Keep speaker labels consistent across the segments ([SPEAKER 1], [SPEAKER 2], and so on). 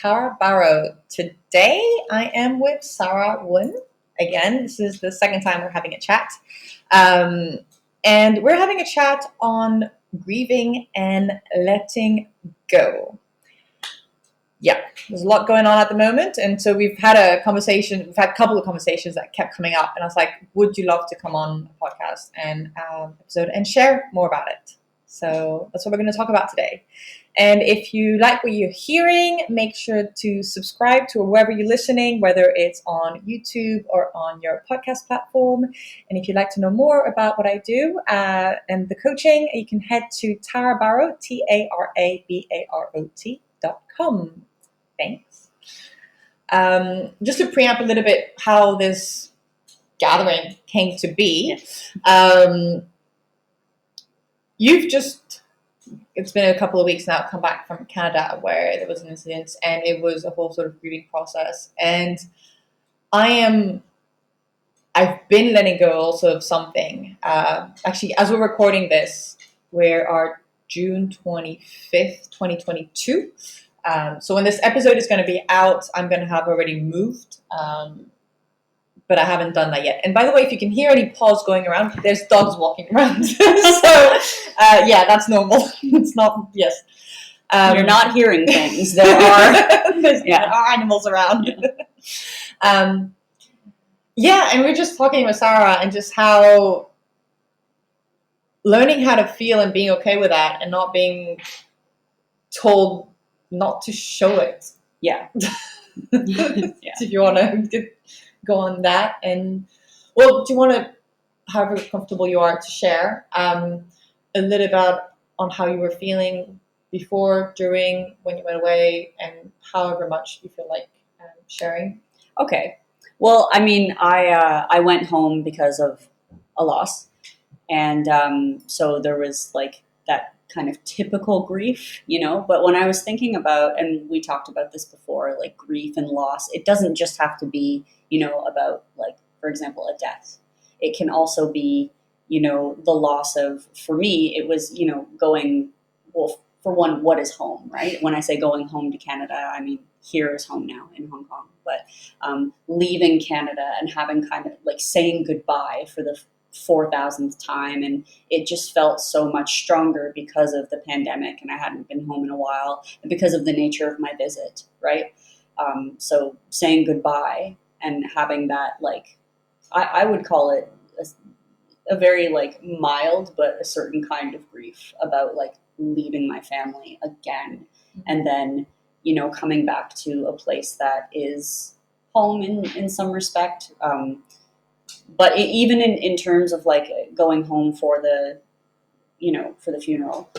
[SPEAKER 1] Tara Barot. Today I am with Sarah Wun. Again, this is the second time we're having a chat. And we're having a chat on grieving and letting go. Yeah, there's a lot going on at the moment. And so we've had a couple of conversations that kept coming up. And I was like, would you love to come on a podcast and episode and share more about it? So that's what we're going to talk about today. And if you like what you're hearing, make sure to subscribe to wherever you're listening, whether it's on YouTube or on your podcast platform. And if you'd like to know more about what I do and the coaching, you can head to Tarabarot, TARABAROT.com. Thanks. Just to preamp a little bit how this gathering came to be. It's been a couple of weeks now, come back from Canada where there was an incident and it was a whole sort of grieving process. And I've been letting go also of something. Actually, as we're recording this, we are June 25th, 2022. So when this episode is going to be out, I'm going to have already moved. But I haven't done that yet. And by the way, if you can hear any paws going around, there's dogs walking around. Yeah, that's normal. It's not, yes.
[SPEAKER 2] You're not hearing things. There are
[SPEAKER 1] animals around. And we're just talking with Sarah and just how learning how to feel and being okay with that and not being told not to show it.
[SPEAKER 2] Yeah.
[SPEAKER 1] If you want to go on that. And well, do you want to, however comfortable you are, to share a little about on how you were feeling before, during, when you went away, and however much you feel like sharing?
[SPEAKER 2] Okay. Well, I mean, I went home because of a loss, and so there was like that kind of typical grief, but when I was thinking about, and we talked about this before, like grief and loss, it doesn't just have to be, about, like, for example, a death. It can also be, the loss of, for me, it was, going, well, for one, what is home, right? When I say going home to Canada, I mean, here is home now in Hong Kong, but leaving Canada and having kind of like saying goodbye for the 4,000th time, and it just felt so much stronger because of the pandemic, and I hadn't been home in a while, and because of the nature of my visit, right? So saying goodbye and having that, like, I would call it a very like mild but a certain kind of grief about like leaving my family again, and then coming back to a place that is home in some respect. But even in terms of like going home for the, for the funeral,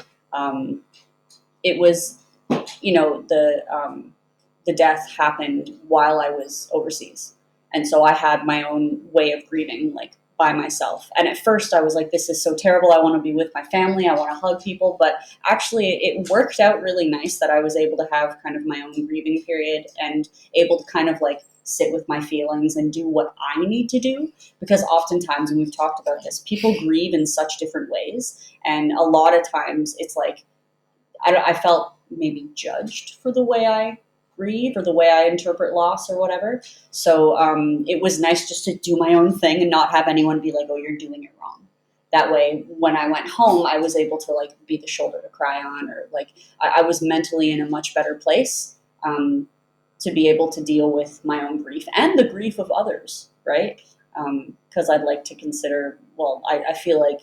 [SPEAKER 2] it was, the death happened while I was overseas. And so I had my own way of grieving, like by myself. And at first I was like, this is so terrible. I want to be with my family. I want to hug people. But actually it worked out really nice that I was able to have kind of my own grieving period and able to kind of like sit with my feelings and do what I need to do. Because oftentimes, and we've talked about this, people grieve in such different ways. And a lot of times it's like, I felt maybe judged for the way I grieve or the way I interpret loss or whatever. So it was nice just to do my own thing and not have anyone be like, oh, you're doing it wrong. That way, when I went home, I was able to like be the shoulder to cry on, or like I was mentally in a much better place to be able to deal with my own grief and the grief of others, right? Because I'd like to consider, well, I feel like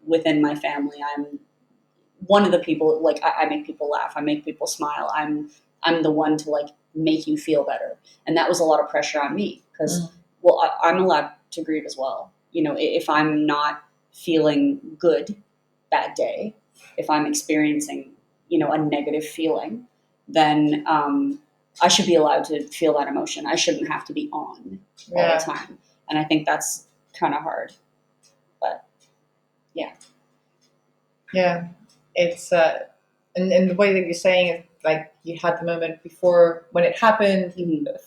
[SPEAKER 2] within my family, I'm one of the people, like I make people laugh, I make people smile, I'm the one to like make you feel better. And that was a lot of pressure on me because, well, I'm allowed to grieve as well. If I'm not feeling good that day, if I'm experiencing, a negative feeling, then I should be allowed to feel that emotion. I shouldn't have to be on all the time. And I think that's kind of hard. But yeah.
[SPEAKER 1] Yeah. It's, and the way that you're saying it, like you had the moment before when it happened,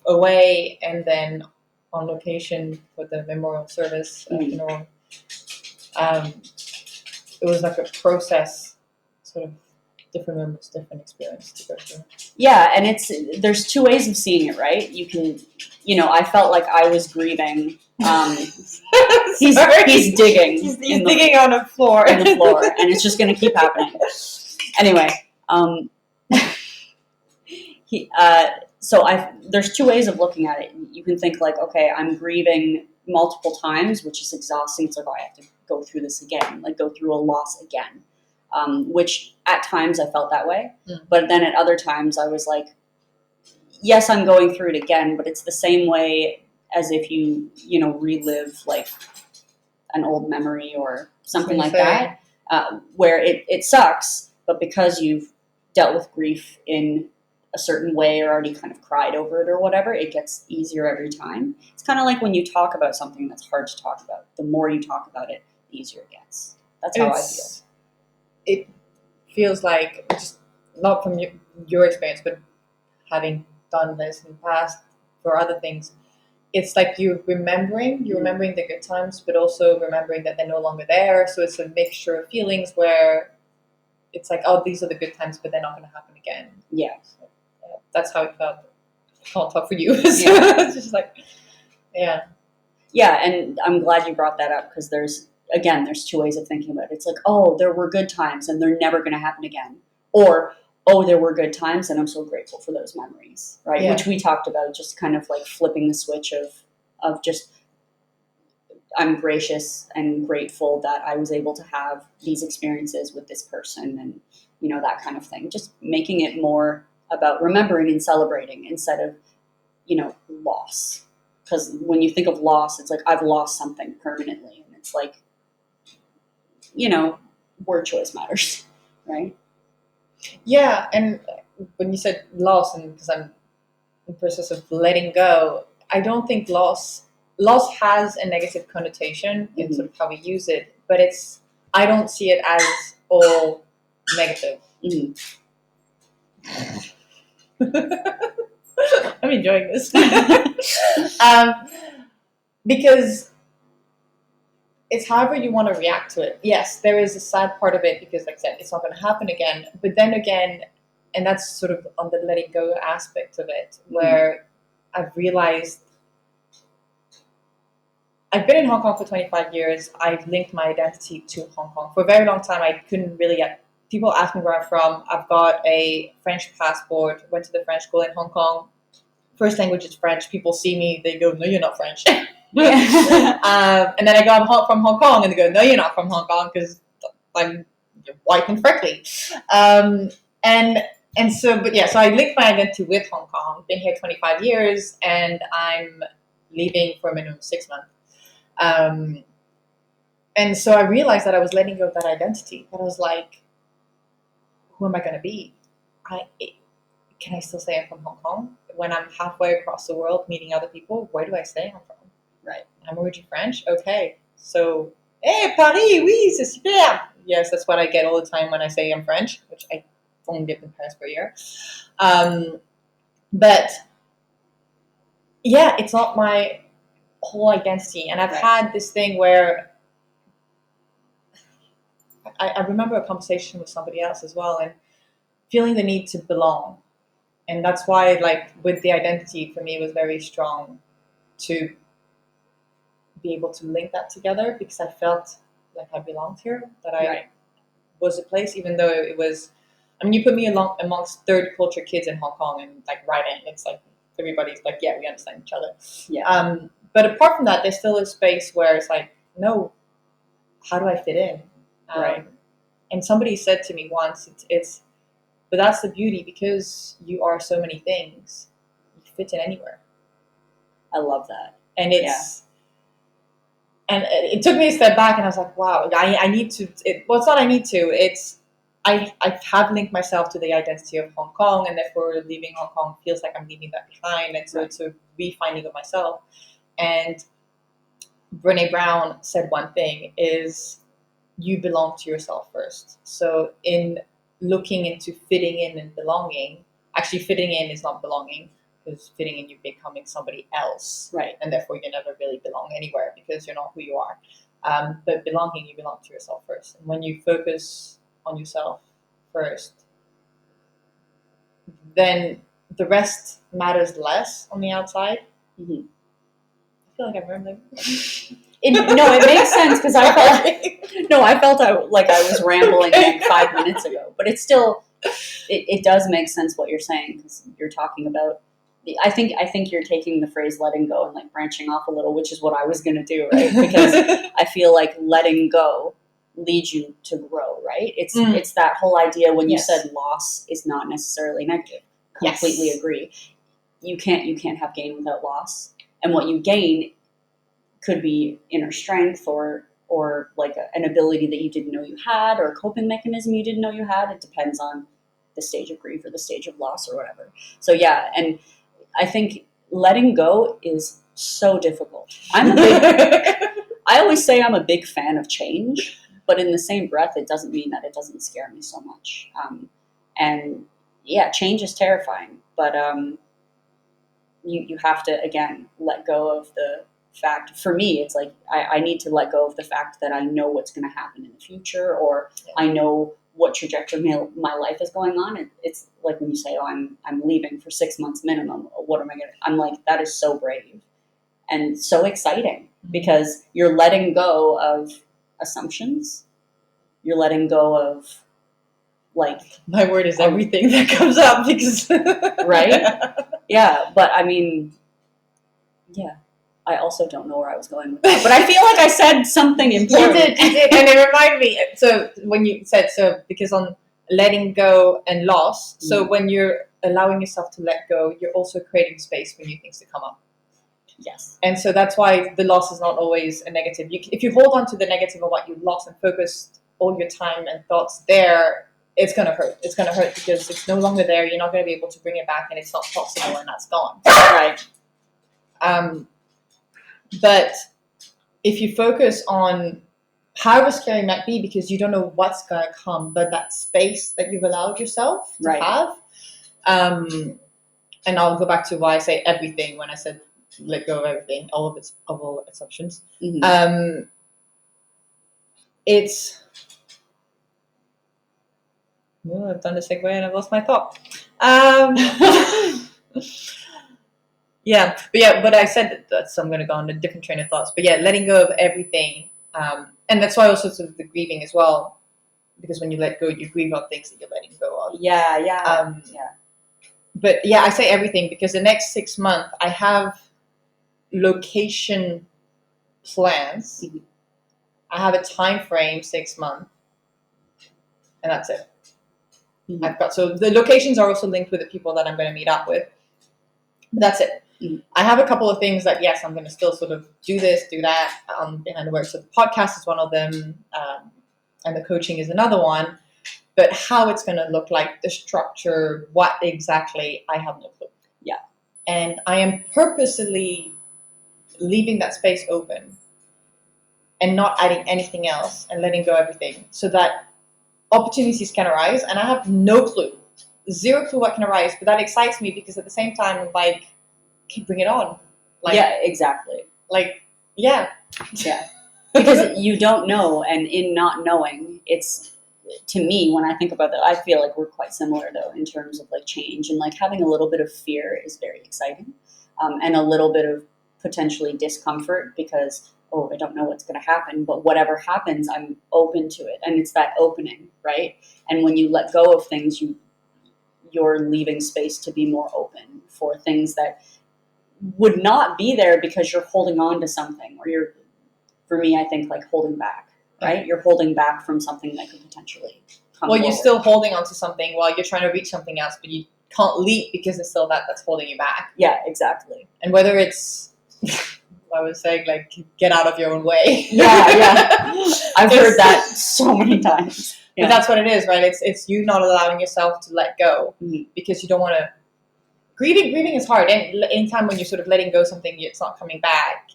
[SPEAKER 1] away, and then on location for the memorial service. It was like a process, sort of different moments, different experience to go through.
[SPEAKER 2] Yeah, and there's two ways of seeing it, right? You can, I felt like I was grieving. He's digging.
[SPEAKER 1] He's digging on the floor.
[SPEAKER 2] And it's just going to keep happening. Anyway, there's two ways of looking at it. You can think like, okay, I'm grieving multiple times, which is exhausting. It's like, oh, I have to go through this again, like go through a loss again. Which at times I felt that way, but then at other times I was like, yes, I'm going through it again, but it's the same way as if you relive like an old memory or something like that, where it sucks, but because you've dealt with grief in a certain way or already kind of cried over it or whatever, it gets easier every time. It's kind of like when you talk about something that's hard to talk about. The more you talk about it, the easier it gets. That's how I feel.
[SPEAKER 1] It feels like, just not from your experience, but having done this in the past for other things, it's like you're remembering the good times, but also remembering that they're no longer there. So it's a mixture of feelings where it's like, oh, these are the good times, but they're not going to happen again.
[SPEAKER 2] Yeah.
[SPEAKER 1] So, that's how it felt. I can't talk for you. So it's just like, yeah.
[SPEAKER 2] Yeah, and I'm glad you brought that up because there's two ways of thinking about it. It's like, oh, there were good times and they're never going to happen again. Or, oh, there were good times and I'm so grateful for those memories, right? Yeah. Which we talked about, just kind of like flipping the switch of just, I'm gracious and grateful that I was able to have these experiences with this person and, that kind of thing. Just making it more about remembering and celebrating instead of, loss. Because when you think of loss, it's like, I've lost something permanently. And it's like, word choice matters, right?
[SPEAKER 1] Yeah, and when you said loss, and because I'm in the process of letting go, I don't think loss has a negative connotation in sort of how we use it, but I don't see it as all negative. I'm enjoying this. Because it's however you want to react to it. Yes, there is a sad part of it because, like I said, it's not going to happen again. But then again, and that's sort of on the letting go aspect of it, where I've realized I've been in Hong Kong for 25 years. I've linked my identity to Hong Kong. For a very long time, I couldn't really get... People ask me where I'm from. I've got a French passport, went to the French school in Hong Kong. First language is French. People see me, they go, no, you're not French. And then I go, I'm from Hong Kong, and they go, no, you're not from Hong Kong because I'm white and freckly. So I linked my identity with Hong Kong. Been here 25 years, and I'm leaving for a minimum of 6 months. And so I realized that I was letting go of that identity. That I was like, who am I going to be? Can I still say I'm from Hong Kong? When I'm halfway across the world meeting other people, where do I say I'm from? Right. I'm originally French? Okay. So, hey, Paris, oui, c'est super. Yes, that's what I get all the time when I say I'm French, which I only lived in Paris for a year. But, yeah, it's not my whole identity. And I've had this thing where I remember a conversation with somebody else as well, and feeling the need to belong. And that's why, like, with the identity, for me, it was very strong to be able to link that together, because I felt like I belonged here, that I was a place, even though it was... I mean, you put me amongst third culture kids in Hong Kong, and, like, right in, it's like, everybody's like, yeah, we understand each other. Yeah. But apart from that, there's still a space where it's like, no, how do I fit in? And somebody said to me once, but that's the beauty, because you are so many things, you fit in anywhere.
[SPEAKER 2] I love that.
[SPEAKER 1] And and it took me a step back, and I was like, wow, I need to, well, it's not I need to, it's, I have linked myself to the identity of Hong Kong, and therefore leaving Hong Kong feels like I'm leaving that behind, and so it's a refinding of myself. And Brené Brown said one thing, is you belong to yourself first. So in looking into fitting in and belonging, actually fitting in is not belonging, because fitting in, you're becoming somebody else. Right. And therefore you never really belong anywhere, because you're not who you are. But belonging, you belong to yourself first. And when you focus on yourself first, then the rest matters less on the outside.
[SPEAKER 2] Mm-hmm.
[SPEAKER 1] I feel like I'm rambling.
[SPEAKER 2] No, it makes sense because I felt like I was rambling like 5 minutes ago, but it's still, it does make sense what you're saying because you're talking about. I think you're taking the phrase letting go and like branching off a little, which is what I was going to do, right? Because I feel like letting go leads you to grow, right? It's that whole idea when you said loss is not necessarily negative. Completely agree. You can't have gain without loss, and what you gain could be inner strength or like an ability that you didn't know you had, or a coping mechanism you didn't know you had. It depends on the stage of grief or the stage of loss or whatever. So yeah, and I think letting go is so difficult. I always say I'm a big fan of change, but in the same breath, it doesn't mean that it doesn't scare me so much. And yeah, change is terrifying, but you have to, again, let go of the fact. For me, it's like I need to let go of the fact that I know what's going to happen in the future, or I know what trajectory my life is going on. It's like when you say, "Oh, I'm leaving for 6 months minimum." What am I going to? I'm like, that is so brave and so exciting because you're letting go of assumptions. You're letting go of like
[SPEAKER 1] my word is everything that comes up because
[SPEAKER 2] right. Yeah, but I mean, yeah. I also don't know where I was going with that, but I feel like I said something important.
[SPEAKER 1] You did, and it reminded me. So when you said because on letting go and loss, so when you're allowing yourself to let go, you're also creating space for new things to come up.
[SPEAKER 2] Yes.
[SPEAKER 1] And so that's why the loss is not always a negative. If you hold on to the negative of what you lost and focus all your time and thoughts there, it's going to hurt. It's going to hurt because it's no longer there. You're not going to be able to bring it back, and it's not possible, and that's gone.
[SPEAKER 2] Right.
[SPEAKER 1] But if you focus on however scary it might be, because you don't know what's going to come, but that space that you've allowed yourself to have, and I'll go back to why I say everything when I said let go of everything, all its options.
[SPEAKER 2] Mm-hmm.
[SPEAKER 1] It's I've done the segue and I've lost my thought. But I said that, so I'm going to go on a different train of thoughts. But yeah, letting go of everything, and that's why also sort of the grieving as well, because when you let go, you grieve on things that you're letting go of.
[SPEAKER 2] Yeah.
[SPEAKER 1] But yeah, I say everything because the next 6 months I have location plans.
[SPEAKER 2] Mm-hmm.
[SPEAKER 1] I have a time frame, 6 months, and that's it.
[SPEAKER 2] Mm-hmm.
[SPEAKER 1] So the locations are also linked with the people that I'm going to meet up with. But that's it.
[SPEAKER 2] Mm-hmm.
[SPEAKER 1] I have a couple of things that, yes, I'm going to still sort of do this, do that behind the work. So the podcast is one of them, and the coaching is another one. But how it's going to look like, the structure, what exactly, I have no clue.
[SPEAKER 2] Yeah.
[SPEAKER 1] And I am purposely leaving that space open and not adding anything else and letting go of everything so that opportunities can arise. And I have no clue, zero clue what can arise. But that excites me because at the same time, I'm like, okay, bring it on. Like,
[SPEAKER 2] yeah, exactly.
[SPEAKER 1] Like, yeah.
[SPEAKER 2] Because you don't know, and in not knowing, it's, to me, when I think about that, I feel like we're quite similar though in terms of like change, and like having a little bit of fear is very exciting, and a little bit of potentially discomfort because, oh, I don't know what's going to happen, but whatever happens, I'm open to it, and it's that opening, right? And when you let go of things, you're leaving space to be more open for things that would not be there because you're holding on to something, or you're, for me, I think like holding back, right? You're holding back from something that could potentially come forward.
[SPEAKER 1] You're still holding on to something while you're trying to reach something else, but you can't leap because it's still that's holding you back.
[SPEAKER 2] Yeah, exactly.
[SPEAKER 1] And whether it's, I was saying, like, get out of your own way.
[SPEAKER 2] Yeah. I've heard that so many times. Yeah.
[SPEAKER 1] But that's what it is, right? It's you not allowing yourself to let go because you don't want to. Grieving is hard, and anytime when you're sort of letting go of something, it's not coming back.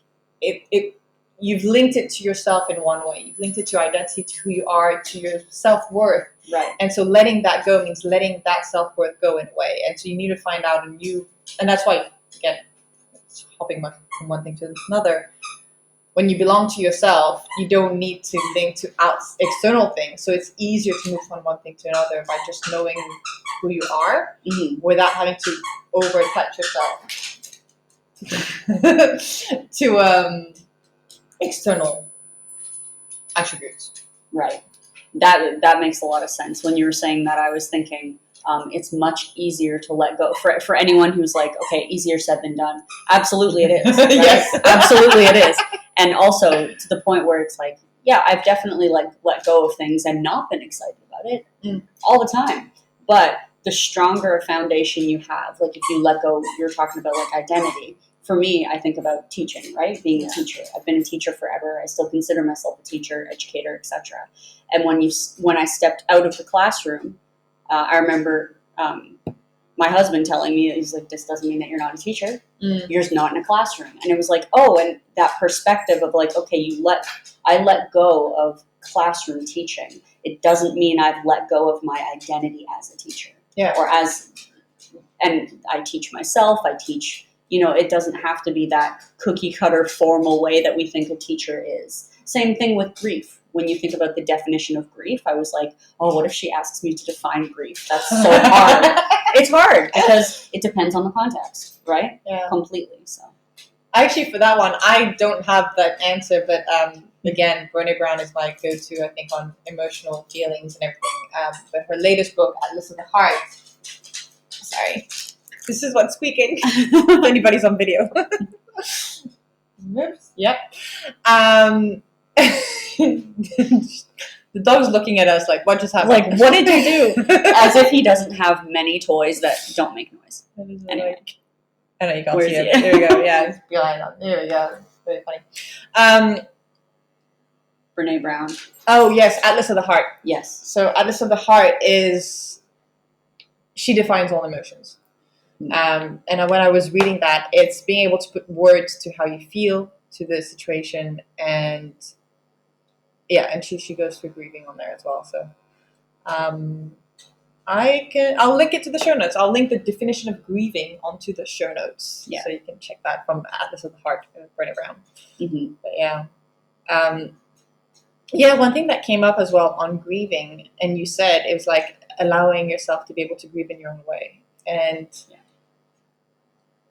[SPEAKER 1] You've linked it to yourself in one way. You've linked it to your identity, to who you are, to your self-worth.
[SPEAKER 2] Right.
[SPEAKER 1] And so letting that go means letting that self-worth go in a way. And so you need to find out and that's why, again, hopping from one thing to another, when you belong to yourself, you don't need to link to external things. So it's easier to move from one thing to another by just knowing who you are without having to over-attach yourself to external attributes.
[SPEAKER 2] Right. That makes a lot of sense. When you were saying that, I was thinking it's much easier to let go for anyone who's like, okay, easier said than done. Absolutely it is. Right?
[SPEAKER 1] Yes.
[SPEAKER 2] Absolutely it is. And also to the point where it's like, yeah, I've definitely let go of things and not been excited about it all the time. But the stronger a foundation you have, like if you let go, you're talking about like identity. For me, I think about teaching, right? Being a teacher. I've been a teacher forever. I still consider myself a teacher, educator, etc. And when I stepped out of the classroom, I remember my husband telling me, he's like, this doesn't mean that you're not a teacher. You're just not in a classroom. And it was like, oh, and that perspective of like, okay, I let go of classroom teaching. It doesn't mean I've let go of my identity as a teacher.
[SPEAKER 1] Yeah.
[SPEAKER 2] And I teach myself, I teach, it doesn't have to be that cookie cutter formal way that we think a teacher is. Same thing with grief. When you think about the definition of grief, I was like, oh, what if she asks me to define grief? That's so hard. It's hard because it depends on the context, right?
[SPEAKER 1] Yeah.
[SPEAKER 2] Completely. So,
[SPEAKER 1] actually, for that one, I don't have that answer, but again, Brené Brown is my go-to, I think, on emotional feelings and everything. But her latest book, Atlas of the Heart. Sorry, this is what's squeaking. If anybody's on video. Oops. Yep. The dog's looking at us like, what just happened?
[SPEAKER 2] like, what did you do? As if he doesn't have many toys that don't make noise. Anyway.
[SPEAKER 1] I know you can't
[SPEAKER 2] Where
[SPEAKER 1] see
[SPEAKER 2] is
[SPEAKER 1] it.
[SPEAKER 2] he?
[SPEAKER 1] There we go. Yeah, it's behind on. There we go. It's very funny.
[SPEAKER 2] Brené Brown.
[SPEAKER 1] Oh, yes, Atlas of the Heart.
[SPEAKER 2] Yes.
[SPEAKER 1] So Atlas of the Heart she defines all emotions. And when I was reading that, it's being able to put words to how you feel to the situation, and and she goes through grieving on there as well. So I'll link it to the show notes. I'll link the definition of grieving onto the show notes, so you can check that from Atlas of the Heart, Brené Brown.
[SPEAKER 2] Mm-hmm.
[SPEAKER 1] But one thing that came up as well on grieving, and you said it was like allowing yourself to be able to grieve in your own way, and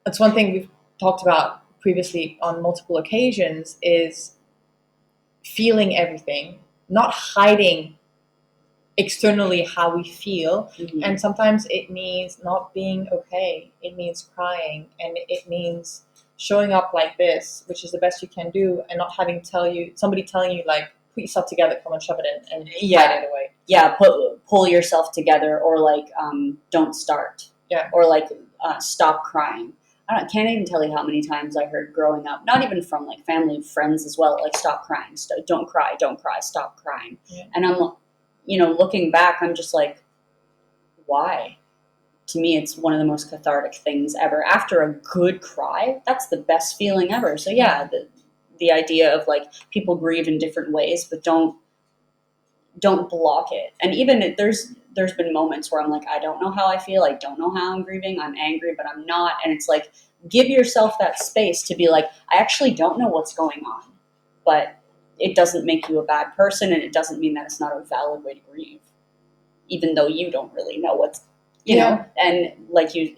[SPEAKER 1] that's one thing we've talked about previously on multiple occasions, is feeling everything, not hiding externally how we feel. And sometimes it means not being okay. It means crying, and it means showing up like this, which is the best you can do, and not having somebody telling you like, put yourself together, come and shove it in, and hide it away.
[SPEAKER 2] Yeah, pull yourself together, or like don't start.
[SPEAKER 1] Yeah.
[SPEAKER 2] Or like stop crying. Can't even tell you how many times I heard growing up, not even from like family, friends as well, like stop crying, don't cry, stop crying. Yeah. And I'm, looking back, I'm just like, why? To me, it's one of the most cathartic things ever. After a good cry, that's the best feeling ever. So yeah, the idea of like people grieve in different ways, but don't block it. And even there's been moments where I'm like, I don't know how I feel. I don't know how I'm grieving. I'm angry, but I'm not. And it's like, give yourself that space to be like, I actually don't know what's going on, but it doesn't make you a bad person. And it doesn't mean that it's not a valid way to grieve, even though you don't really know what's, you know, and like you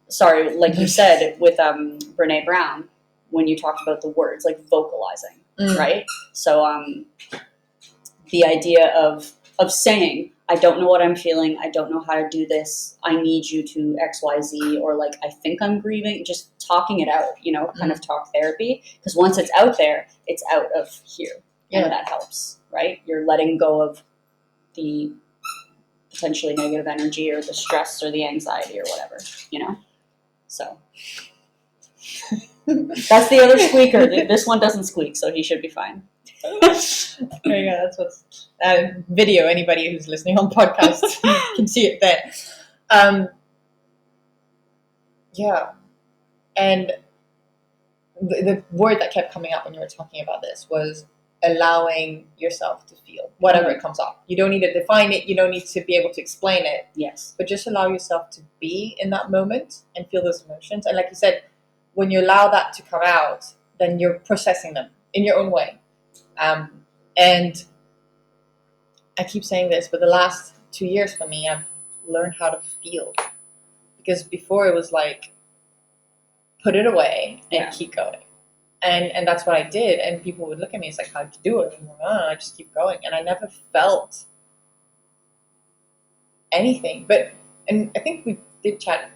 [SPEAKER 2] said with Brené Brown, when you talked about the words, like vocalizing, right? So, the idea of saying, I don't know what I'm feeling, I don't know how to do this, I need you to X, Y, Z, or like, I think I'm grieving, just talking it out, kind of talk therapy. Because once it's out there, it's out of here. And that helps, right? You're letting go of the potentially negative energy or the stress or the anxiety or whatever, So that's the other squeaker. This one doesn't squeak, so he should be fine.
[SPEAKER 1] There you go. That's what's video. Anybody who's listening on podcast can see it there. And the word that kept coming up when you were talking about this was allowing yourself to feel whatever it comes up. You don't need to define it. You don't need to be able to explain it.
[SPEAKER 2] Yes.
[SPEAKER 1] But just allow yourself to be in that moment and feel those emotions. And like you said, when you allow that to come out, then you're processing them. in your own way. And I keep saying this, but the last 2 years for me, I've learned how to feel. Because before it was like, put it away and keep going. And that's what I did. And people would look at me, it's like, how'd you do it? And I just keep going. And I never felt anything. And I think we did chat.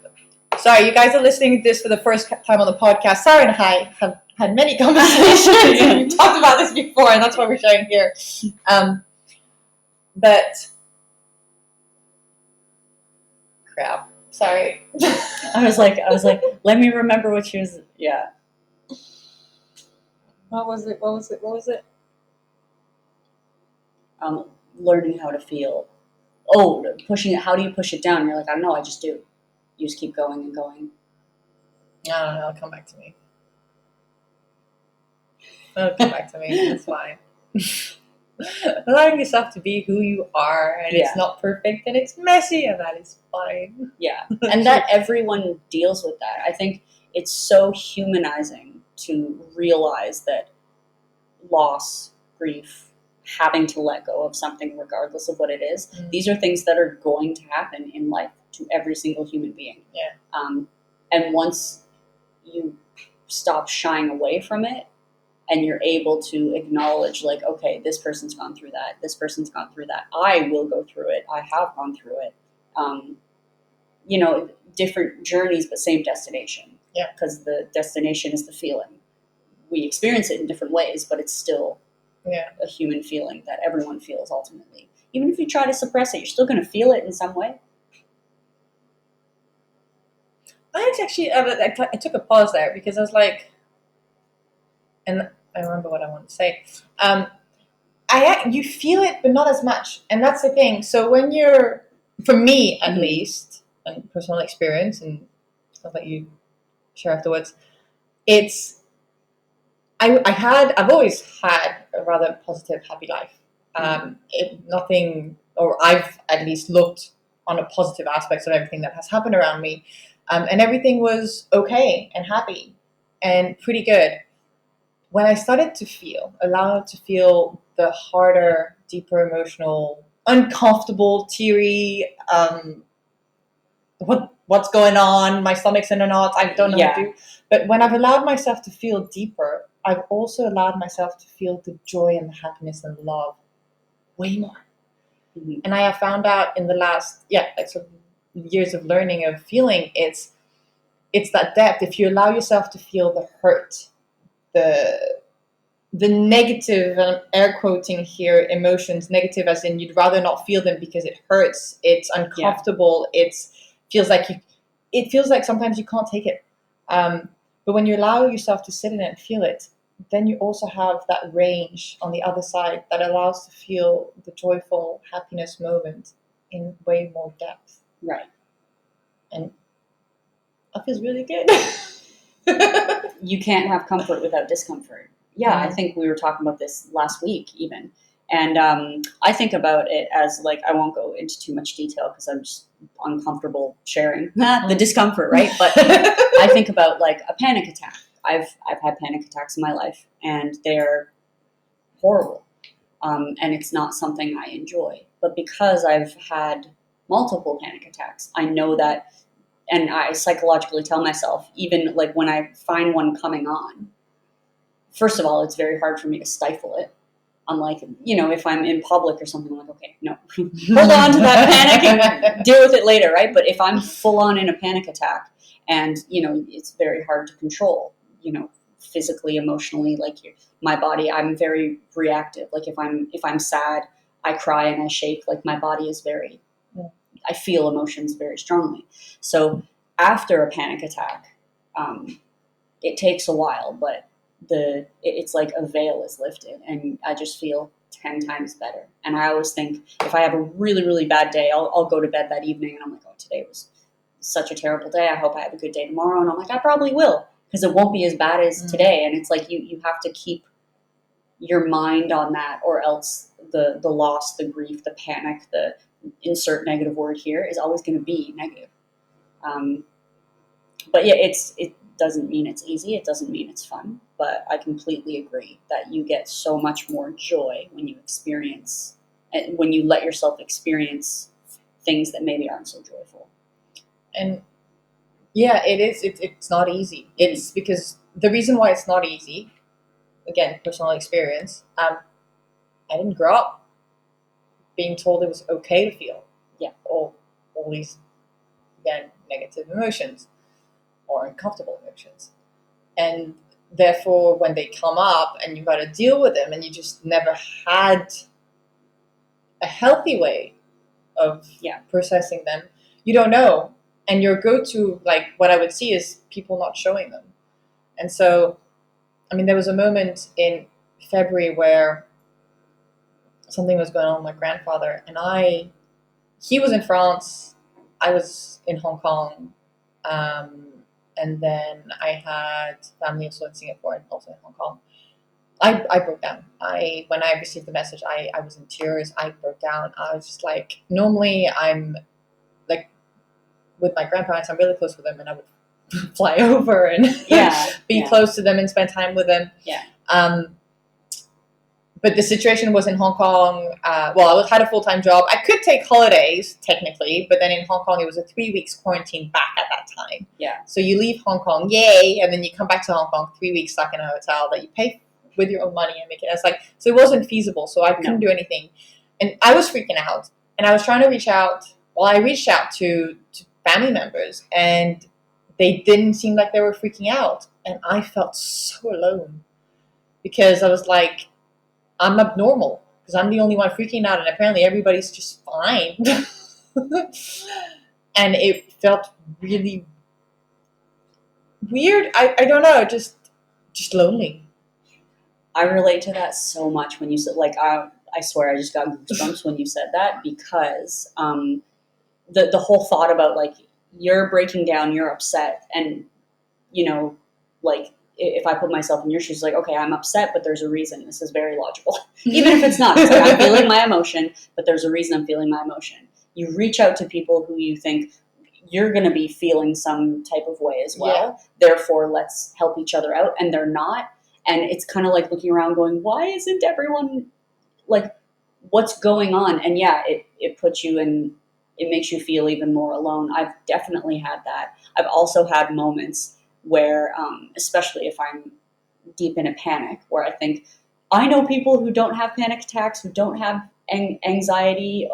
[SPEAKER 1] Sorry, you guys are listening to this for the first time on the podcast. Sarah and I have had many conversations. And we've talked about this before, and that's what we're sharing here. But crap. Sorry.
[SPEAKER 2] I was like, let me remember what she was. Yeah.
[SPEAKER 1] What was it?
[SPEAKER 2] Learning how to feel. Oh, pushing it. How do you push it down? You're like, I don't know. I just do. You just keep going and going.
[SPEAKER 1] I don't know. It'll come back to me. It's fine. Allowing yourself to be who you are, and it's not perfect, and it's messy, and that is fine.
[SPEAKER 2] Yeah, and that everyone deals with that. I think it's so humanizing to realize that loss, grief, having to let go of something regardless of what it is, these are things that are going to happen in life to every single human being. And once you stop shying away from it, and you're able to acknowledge, like, okay, this person's gone through that. This person's gone through that. I will go through it. I have gone through it. Different journeys, but same destination.
[SPEAKER 1] Yeah.
[SPEAKER 2] Because the destination is the feeling. We experience it in different ways, but it's still a human feeling that everyone feels ultimately. Even if you try to suppress it, you're still going to feel it in some way.
[SPEAKER 1] I took a pause there because I was like, and I remember what I wanted to say. You feel it, but not as much, and that's the thing. So when you're, for me at least, and personal experience, and stuff that you share afterwards, I've always had a rather positive, happy life. I've at least looked on a positive aspects of everything that has happened around me, and everything was okay and happy and pretty good. When I started to allow to feel the harder, deeper emotional, uncomfortable, teary, what's going on, my stomach's in a knot, I don't know what to do. But when I've allowed myself to feel deeper, I've also allowed myself to feel the joy and the happiness and love way more. Mm-hmm. And I have found out in the last, years of learning of feeling, it's that depth. If you allow yourself to feel the hurt, the negative, and I'm air quoting here, emotions, negative as in you'd rather not feel them because it hurts, it's uncomfortable, it feels like sometimes you can't take it. But when you allow yourself to sit in it and feel it, then you also have that range on the other side that allows to feel the joyful happiness moment in way more depth.
[SPEAKER 2] Right.
[SPEAKER 1] And that feels really good.
[SPEAKER 2] You can't have comfort without discomfort. Yeah, I think we were talking about this last week even. And I think about it as, like, I won't go into too much detail because I'm just uncomfortable sharing the discomfort, right? But I think about, like, a panic attack. I've had panic attacks in my life, and they're horrible. And it's not something I enjoy. But because I've had multiple panic attacks, I know that, and I psychologically tell myself, even like when I find one coming on, first of all, it's very hard for me to stifle it. I'm like, if I'm in public or something, I'm like, okay, no, hold on to that panic and deal with it later, right? But if I'm full on in a panic attack and, it's very hard to control, physically, emotionally, like my body, I'm very reactive. Like if I'm sad, I cry and I shake. Like my body is I feel emotions very strongly. So after a panic attack, it takes a while, but it's like a veil is lifted and I just feel 10 times better. And I always think if I have a really, really bad day, I'll go to bed that evening and I'm like, oh, today was such a terrible day. I hope I have a good day tomorrow. And I'm like, I probably will, because it won't be as bad as today. And it's like, you have to keep your mind on that, or else the loss, the grief, the panic, the insert negative word here is always going to be negative. But yeah, doesn't mean it's easy. It doesn't mean it's fun. But I completely agree that you get so much more joy when you experience, and when you let yourself experience things that maybe aren't so joyful.
[SPEAKER 1] And yeah, it is. It's not easy. It's because the reason why it's not easy, again, personal experience. I didn't grow up being told it was okay to feel all these, again, negative emotions or uncomfortable emotions, and therefore when they come up and you've got to deal with them, and you just never had a healthy way of processing them, you don't know. And your go-to, like what I would see, is people not showing them. And so, I mean, there was a moment in February where something was going on with my grandfather, and he was in France, I was in Hong Kong, and then I had family also in Singapore and also in Hong Kong. I broke down. When I received the message, I was in tears. I broke down. I was just like, normally I'm like, with my grandparents, I'm really close with them, and I would fly over and be close to them and spend time with them.
[SPEAKER 2] Yeah.
[SPEAKER 1] But the situation was in Hong Kong. Well, I had a full-time job. I could take holidays, technically, but then in Hong Kong, it was a 3 weeks quarantine back at that time.
[SPEAKER 2] Yeah.
[SPEAKER 1] So you leave Hong Kong, yay, and then you come back to Hong Kong, 3 weeks stuck in a hotel that you pay with your own money and make it. It's like, so it wasn't feasible. So I couldn't do anything, and I was freaking out. And I was trying to reach out. Well, I reached out to family members, and they didn't seem like they were freaking out, and I felt so alone because I was like, I'm abnormal because I'm the only one freaking out, and apparently everybody's just fine. And it felt really weird. I don't know, just lonely.
[SPEAKER 2] I relate to that so much when you said, like, I swear I just got goosebumps when you said that, because the whole thought about, like, you're breaking down, you're upset, and, you know, like, if I put myself in your shoes, like, okay, I'm upset, but there's a reason. This is very logical. Even if it's not. It's like, I'm feeling my emotion, but there's a reason I'm feeling my emotion. You reach out to people who you think you're going to be feeling some type of way as well. Yeah. Therefore, let's help each other out. And they're not. And it's kind of like looking around going, why isn't everyone, like, what's going on? And yeah, it puts you in, it makes you feel even more alone. I've definitely had that. I've also had moments where, especially if I'm deep in a panic, where I think, I know people who don't have panic attacks, who don't have anxiety,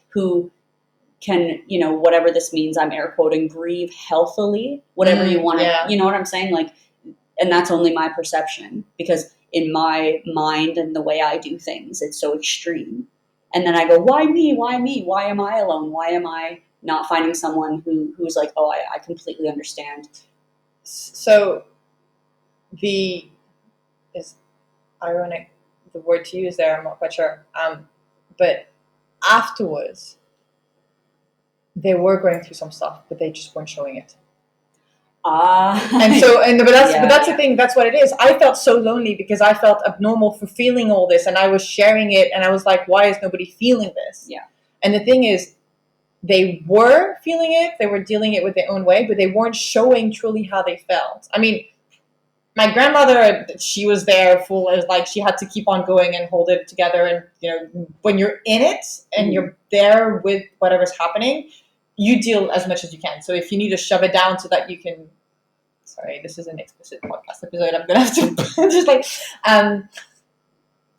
[SPEAKER 2] who can, you know, whatever this means, I'm air quoting, grieve healthily, whatever you want to, you know what I'm saying? Like, and that's only my perception, because in my mind and the way I do things, it's so extreme. And then I go, why me? Why me? Why am I alone? Why am I not finding someone who's like, oh, I completely understand.
[SPEAKER 1] So is ironic, the word to use there, I'm not quite sure. But afterwards, they were going through some stuff, but they just weren't showing it. But that's the thing. That's what it is. I felt so lonely because I felt abnormal for feeling all this, and I was sharing it, and I was like, why is nobody feeling this?
[SPEAKER 2] Yeah.
[SPEAKER 1] And the thing is, they were feeling it. They were dealing it with their own way, but they weren't showing truly how they felt. I mean, my grandmother, she was there full as like she had to keep on going and hold it together. And you know, when you're in it and you're there with whatever's happening, you deal as much as you can. So if you need to shove it down so that you can, sorry, this is an explicit podcast episode. I'm gonna have to just like,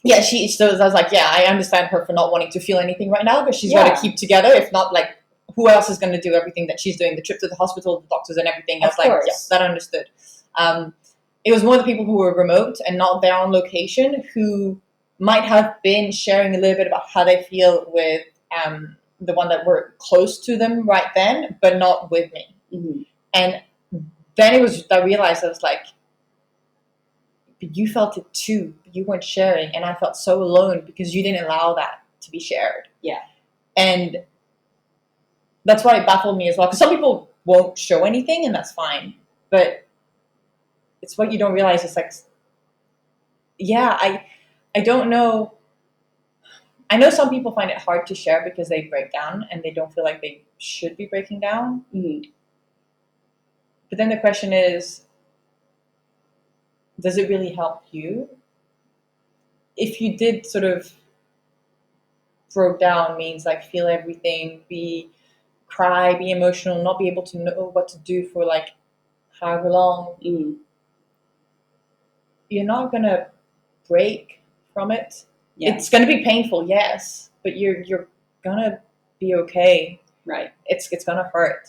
[SPEAKER 1] yeah. So I was like, yeah, I understand her for not wanting to feel anything right now, but she's got to keep together. If not, like, who else is going to do everything that she's doing? The trip to the hospital, the doctors, and everything. I was like, yes, that understood. It was more the people who were remote and not there on location who might have been sharing a little bit about how they feel with the one that were close to them right then, but not with me.
[SPEAKER 2] Mm-hmm.
[SPEAKER 1] And then I realized, I was like, but you felt it too. You weren't sharing. And I felt so alone because you didn't allow that to be shared.
[SPEAKER 2] Yeah.
[SPEAKER 1] And that's why it baffled me as well. Because some people won't show anything, and that's fine. But it's what you don't realize. It's like, yeah, I don't know. I know some people find it hard to share because they break down and they don't feel like they should be breaking down.
[SPEAKER 2] Mm-hmm.
[SPEAKER 1] But then the question is, does it really help you? If you did sort of broke down, means like feel everything, cry, be emotional, not be able to know what to do for like however long, you're not gonna break from it.
[SPEAKER 2] Yeah.
[SPEAKER 1] It's gonna be painful, yes, but you're gonna be okay.
[SPEAKER 2] Right.
[SPEAKER 1] It's gonna hurt.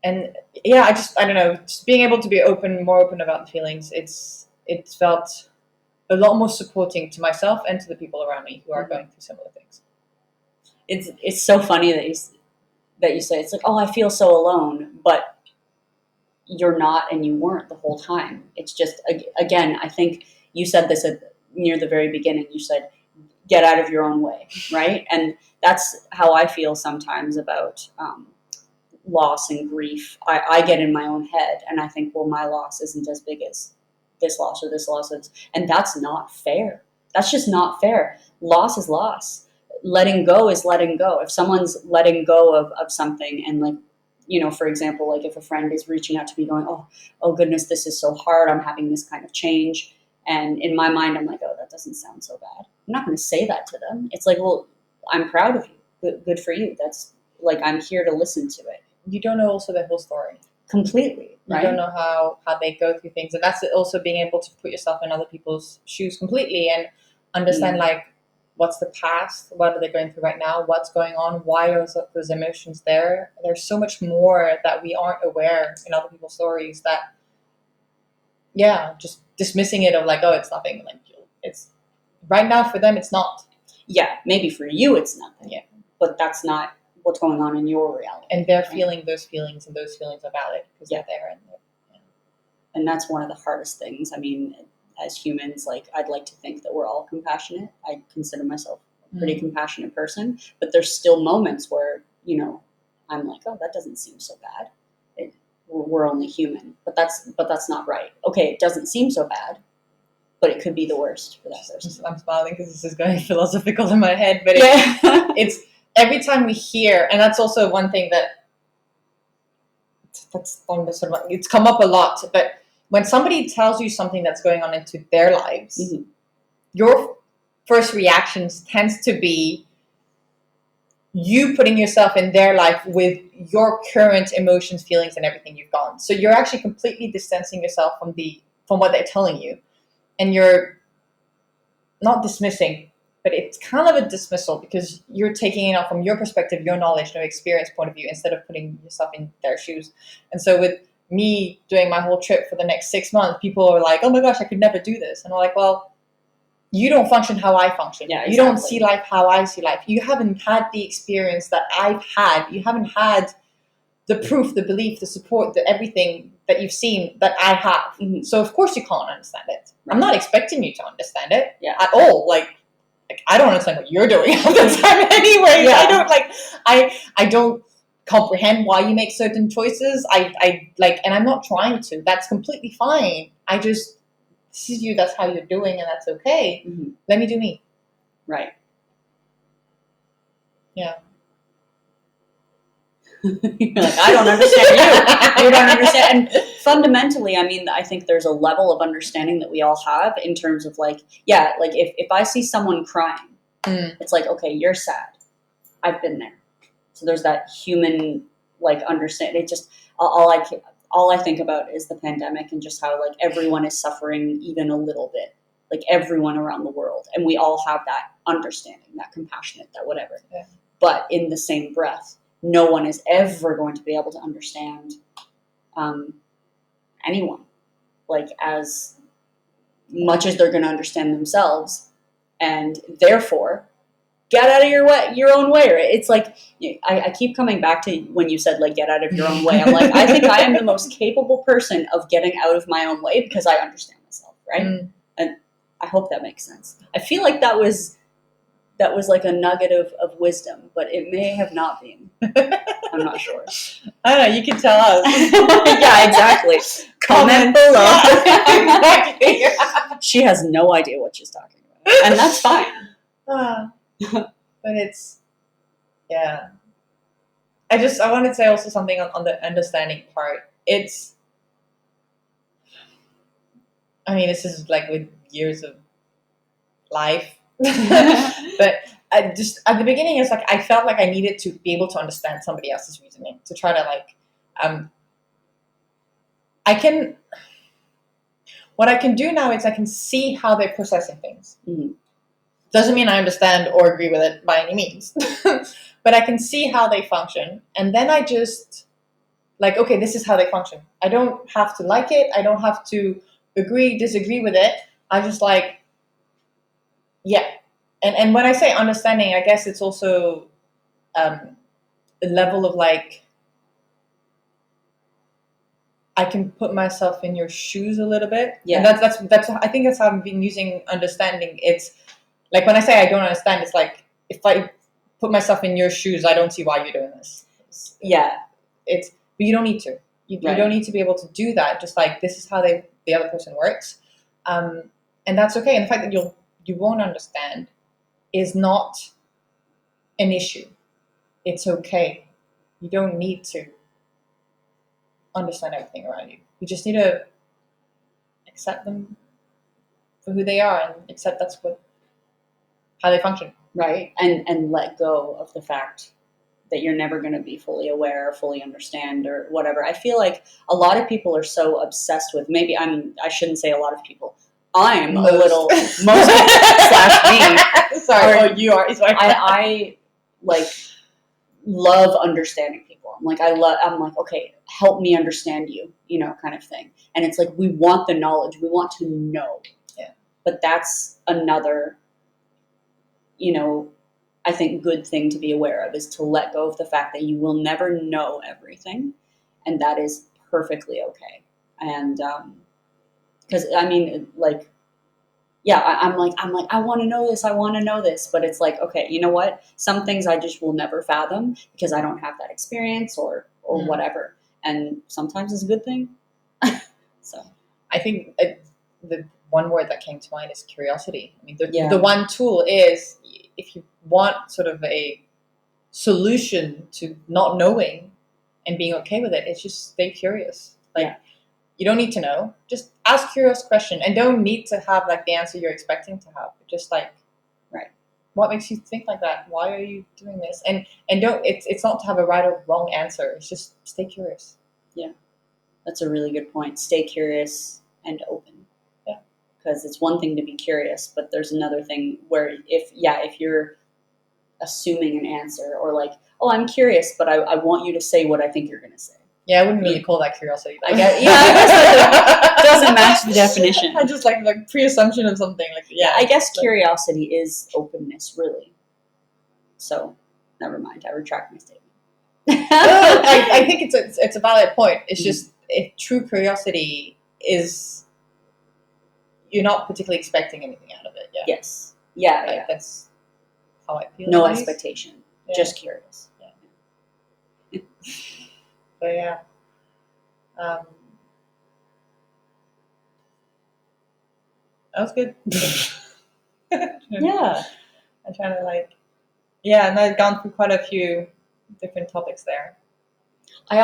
[SPEAKER 1] And yeah, I don't know, just being able to be more open about the feelings, it's felt a lot more supporting to myself and to the people around me who are going through similar things.
[SPEAKER 2] It's so funny that you say it's like, oh, I feel so alone, but you're not, and you weren't the whole time. It's just, again, I think you said this near the very beginning. You said, get out of your own way, right? And that's how I feel sometimes about loss and grief. I get in my own head, and I think, well, my loss isn't as big as this loss or this loss is, and that's not fair. That's just not fair. Loss is loss. Letting go is letting go. If someone's letting go of something, and like, you know, for example, like if a friend is reaching out to me going, oh goodness, this is so hard, I'm having this kind of change, and in my mind I'm like, oh, that doesn't sound so bad. I'm not going to say that to them. It's like, well, I'm proud of you. Good for you. That's like, I'm here to listen to it.
[SPEAKER 1] You don't know also the whole story.
[SPEAKER 2] Completely. Right?
[SPEAKER 1] You don't know how they go through things. And that's also being able to put yourself in other people's shoes completely and understand like, what's the past? What are they going through right now? What's going on? Why are those emotions there? There's so much more that we aren't aware in other people's stories that, yeah, just dismissing it of like, oh, it's nothing. Like, it's right now for them, it's not.
[SPEAKER 2] Yeah, maybe for you it's nothing.
[SPEAKER 1] Yeah.
[SPEAKER 2] But that's not what's going on in your reality.
[SPEAKER 1] And they're feeling those feelings, and those feelings are valid because they're there.
[SPEAKER 2] And that's one of the hardest things. I mean, as humans, like, I'd like to think that we're all compassionate. I consider myself a pretty compassionate person, but there's still moments where, you know, I'm like, oh, that doesn't seem so bad. We're only human, but that's not right. Okay, it doesn't seem so bad, but it could be the worst for that person.
[SPEAKER 1] I'm smiling because this is going philosophical in my head, but it's every time we hear, and that's also one thing that's on the sort of, it's come up a lot, but when somebody tells you something that's going on into their lives, your first reactions tends to be you putting yourself in their life with your current emotions, feelings, and everything you've gone. So you're actually completely distancing yourself from what they're telling you, and you're not dismissing, but it's kind of a dismissal because you're taking it out from your perspective, your knowledge, no experience point of view, instead of putting yourself in their shoes. And so with me doing my whole trip for the next 6 months, people are like, oh my gosh, I could never do this. And I'm like, well, you don't function how I function.
[SPEAKER 2] Yeah, exactly.
[SPEAKER 1] You don't see life how I see life. You haven't had the experience that I've had. You haven't had the proof, the belief, the support, the everything that you've seen that I have. So of course you can't understand it. Right. I'm not expecting you to understand it at all. Like I don't understand what you're doing all the time anyways. I don't comprehend why you make certain choices. I like, and I'm not trying to. That's completely fine. This is you, that's how you're doing, and that's okay. Let me do me.
[SPEAKER 2] Right.
[SPEAKER 1] Yeah.
[SPEAKER 2] You're like, I don't understand you. You don't understand. And fundamentally, I mean, I think there's a level of understanding that we all have in terms of like, yeah, like if I see someone crying, it's like, okay, you're sad. I've been there. So there's that human, like, understanding. It just, all I think about is the pandemic and just how like everyone is suffering even a little bit, like everyone around the world. And we all have that understanding, that compassionate, that whatever.
[SPEAKER 1] Yeah.
[SPEAKER 2] But in the same breath, no one is ever going to be able to understand anyone, like as much as they're going to understand themselves. And therefore, get out of your own way. Right? It's like, I keep coming back to when you said like, get out of your own way. I'm like, I think I am the most capable person of getting out of my own way because I understand myself. Right. And I hope that makes sense. I feel like that was like a nugget of wisdom, but it may have not been. I'm not sure.
[SPEAKER 1] I don't know. You can tell us.
[SPEAKER 2] Yeah, exactly. Comment below.
[SPEAKER 1] Yeah, exactly.
[SPEAKER 2] She has no idea what she's talking about. And that's fine.
[SPEAKER 1] But it's, yeah. I want to say also something on the understanding part. It's, I mean, this is like with years of life. But I just at the beginning, it's like I felt like I needed to be able to understand somebody else's reasoning to try to like I can what I can do now is I can see how they're processing things.
[SPEAKER 2] Mm-hmm.
[SPEAKER 1] Doesn't mean I understand or agree with it by any means, but I can see how they function, and then I just like, okay, this is how they function. I don't have to like it. I don't have to disagree with it. I just like, yeah. And when I say understanding, I guess it's also a level of like, I can put myself in your shoes a little bit.
[SPEAKER 2] Yeah.
[SPEAKER 1] And that's I think that's how I've been using understanding. It's like when I say I don't understand, it's like if I put myself in your shoes, I don't see why you're doing this. But you don't need to. You don't need to be able to do that. Just like this is how the other person works, and that's okay. And the fact that you won't understand is not an issue. It's okay. You don't need to understand everything around you. You just need to accept them for who they are and accept how they function.
[SPEAKER 2] Right. And let go of the fact that you're never going to be fully aware or fully understand or whatever. I feel like a lot of people are so obsessed with, I shouldn't say a lot of people. I'm a little, most slash me.
[SPEAKER 1] Sorry, you are.
[SPEAKER 2] I like love understanding people. I'm like, okay, help me understand you, kind of thing. And it's like, we want the knowledge. We want to know.
[SPEAKER 1] Yeah.
[SPEAKER 2] But that's another, I think good thing to be aware of is to let go of the fact that you will never know everything, and that is perfectly okay. And because I'm like I want to know this, but it's like, okay, you know what? Some things I just will never fathom because I don't have that experience or whatever, and sometimes it's a good thing. So
[SPEAKER 1] I think the one word that came to mind is curiosity. I mean, the one tool is if you want sort of a solution to not knowing and being okay with it, it's just stay curious. You don't need to know. Just ask curious question and don't need to have like the answer you're expecting to have. Just like,
[SPEAKER 2] right,
[SPEAKER 1] what makes you think like that? Why are you doing this? And don't. It's not to have a right or wrong answer. It's just stay curious.
[SPEAKER 2] Yeah, that's a really good point. Stay curious and open.
[SPEAKER 1] Yeah,
[SPEAKER 2] because it's one thing to be curious, but there's another thing where if you're assuming an answer or like, oh, I'm curious, but I want you to say what I think you're going to say.
[SPEAKER 1] Yeah, I wouldn't really call that curiosity.
[SPEAKER 2] I guess it doesn't match the definition.
[SPEAKER 1] I just like pre-assumption of something.
[SPEAKER 2] I guess curiosity is openness, really. So, never mind. I retract my statement.
[SPEAKER 1] I think it's a valid point. It's just if true curiosity is you're not particularly expecting anything out of it. Yeah.
[SPEAKER 2] Yes. Yeah.
[SPEAKER 1] That's how I feel.
[SPEAKER 2] No expectation. Yeah. Just curious.
[SPEAKER 1] Yeah. But yeah. That was good.
[SPEAKER 2] Yeah.
[SPEAKER 1] I'm trying to and I've gone through quite a few different topics there.
[SPEAKER 2] I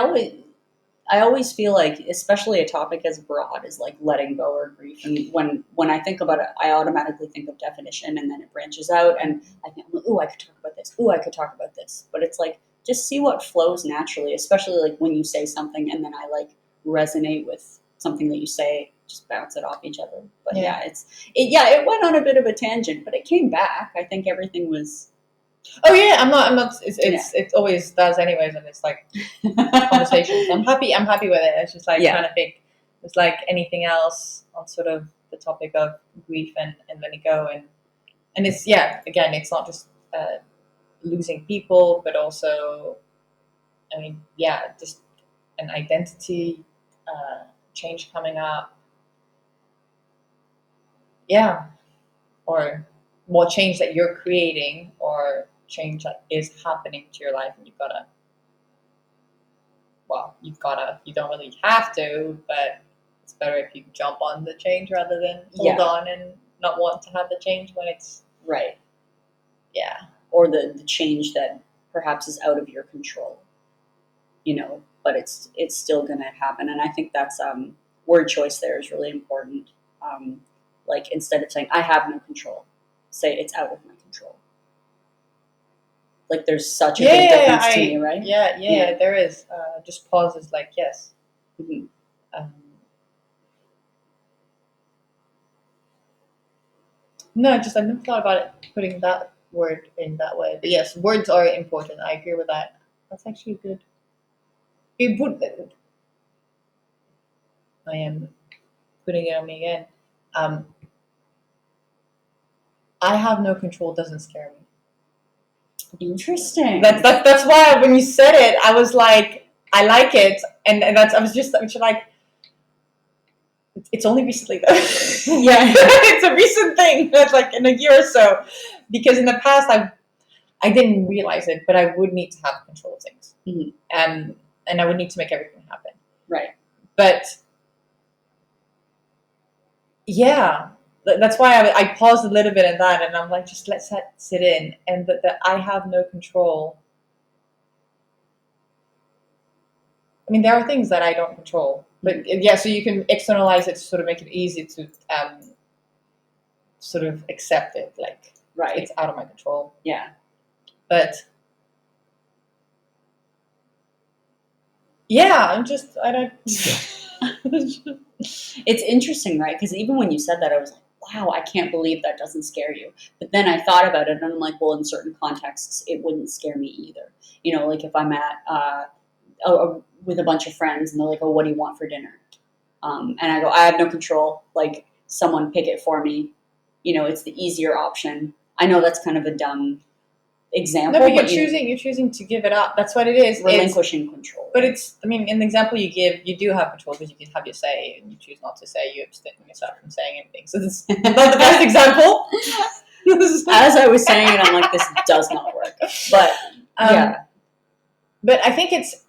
[SPEAKER 2] always feel like, especially a topic as broad as like letting go or grief, and when I think about it, I automatically think of definition, and then it branches out, and I think, ooh, I could talk about this. Ooh, I could talk about this. But it's like, just see what flows naturally, especially like when you say something, and then I like resonate with something that you say, just bounce it off each other. But it went on a bit of a tangent, but it came back. I think everything was.
[SPEAKER 1] Oh yeah, I'm not. It always does, anyways, and it's like conversations. I'm happy with it. It's just like trying to think. It's like anything else on sort of the topic of grief and letting go, and it's again, it's not just losing people, but also, I mean, just an identity change coming up. Yeah, or more change that you're creating, or change that is happening to your life, and you don't really have to, but it's better if you jump on the change rather than hold on and not want to have the change when it's
[SPEAKER 2] right.
[SPEAKER 1] Yeah.
[SPEAKER 2] Or the change that perhaps is out of your control, but it's still going to happen. And I think that's word choice there is really important. Like instead of saying I have no control, say it's out of my control. Like there's such a big difference to me, right?
[SPEAKER 1] Yeah, there is. Just pauses like, yes.
[SPEAKER 2] Mm-hmm.
[SPEAKER 1] No, I never thought about it putting that word in that way. But yes, words are important. I agree with that. That's actually good. It would. I am putting it on me again. I have no control doesn't scare me.
[SPEAKER 2] Interesting.
[SPEAKER 1] That's why when you said it, I was like, I like it, and I was just like, it's only recently though.
[SPEAKER 2] Yeah,
[SPEAKER 1] it's a recent thing. It's like in a year or so, because in the past I didn't realize it, but I would need to have control of things, and I would need to make everything happen.
[SPEAKER 2] Right.
[SPEAKER 1] But yeah, that's why I paused a little bit in that, and I'm like, just let that sit in, and that I have no control. I mean, there are things that I don't control, but yeah, so you can externalize it to sort of make it easy to sort of accept it, like
[SPEAKER 2] right,
[SPEAKER 1] it's out of my control.
[SPEAKER 2] Yeah,
[SPEAKER 1] but yeah, I don't.
[SPEAKER 2] It's interesting, right? Because even when you said that, I was like, wow, I can't believe that doesn't scare you. But then I thought about it, and I'm like, well, in certain contexts, it wouldn't scare me either. You know, like if I'm at with a bunch of friends, and they're like, oh, what do you want for dinner? And I go, I have no control. Like, someone pick it for me. You know, it's the easier option. I know that's kind of a dumb example.
[SPEAKER 1] No, but you're choosing to give it up. That's what it is.
[SPEAKER 2] Relinquishing control.
[SPEAKER 1] But it's, I mean, in the example you give, you do have control because you can have your say, and you choose not to say. You abstain yourself from saying anything. So it's not the best example.
[SPEAKER 2] As I was saying it, I'm like, this does not work. But yeah.
[SPEAKER 1] But I think it's